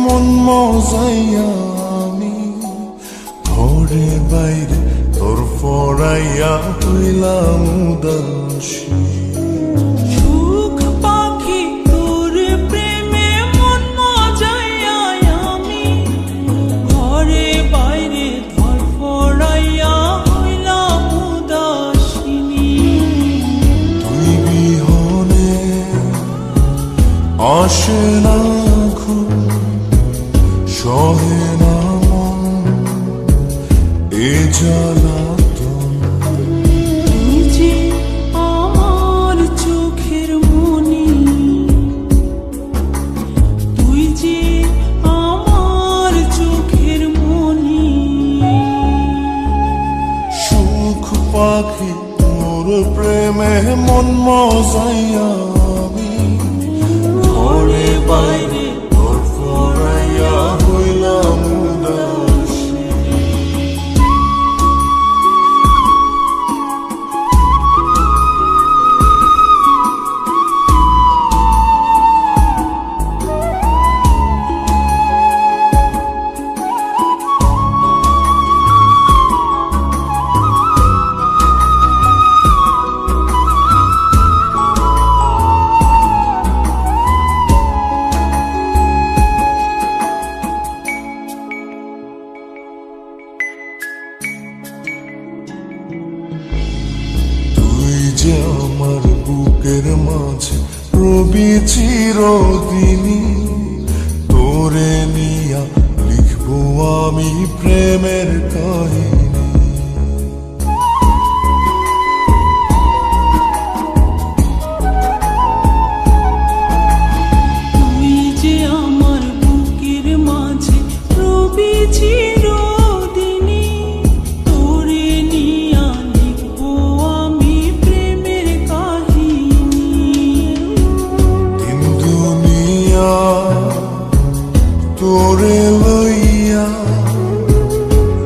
মন মজাইয়া আমি ঘরে বাইরে তোর ফরাইয়া হইলাম উদাসী। সুখ পাখি তোর প্রেমে মন মজাইয়া আমি ঘরে বাইরে ধর ফরাইয়া হইলাম উদাসিনী। তুই বিহনে আসে না ঘুম, সহে না মন এ জ্বালাতন। তুই যে আমার চোখের মনি, তুই যে আমার চোখের মনি। সুখ পাখি তোর প্রেমে মন মজাইয়া আমি ঘরে বাইরে তোর ফরাইয়া হইলাম উদাসী। তুই যে আমার বুকের মাঝে রবি চিরদিনী, তোরে নিয়া লিখবো আমি প্রেমের কাহিনী। তুই যে আমার বুকের মাঝে রবি চিরদিনী, তোরে নিয়া লিখবো আমি প্রেমের কাহিনী। দিন দুনিয়া তোরে লইয়া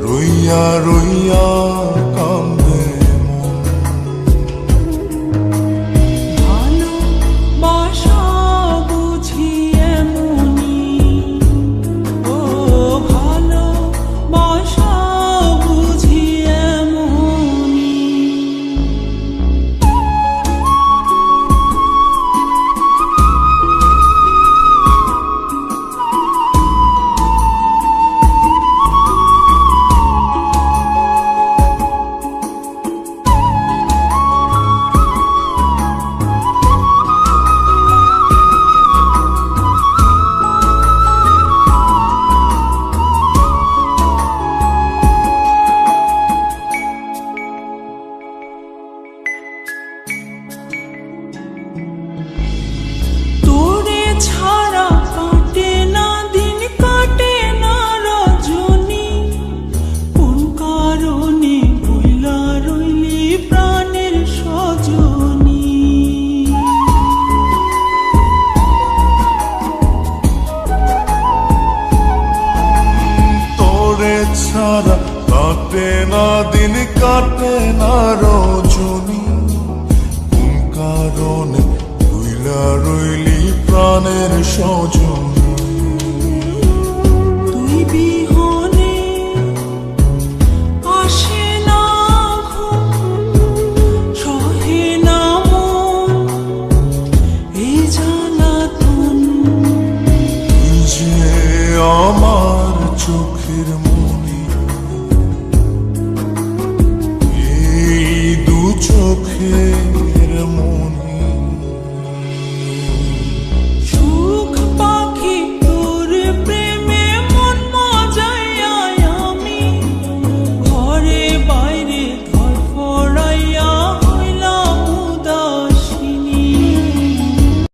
রইয়া রইয়া কান্দে মন। ভালোবাসা বুঝি এমনি, ও ভালোবাসা বুঝি এমনি। তোরে ছাড়া কাটে না দিন, কাটে না রজনী। কোন কারণে ভুইলা রইলি প্রাণের সজনী। তোরে ছাড়া কাটে না দিন, কাটে না রজনী। কোন কারণে ভুইলা রইলি প্রাণের সজনী। তুই বিহনে আসে না ঘুম, সহে না মন এই জ্বালাতন। তুই যে আমার চোখের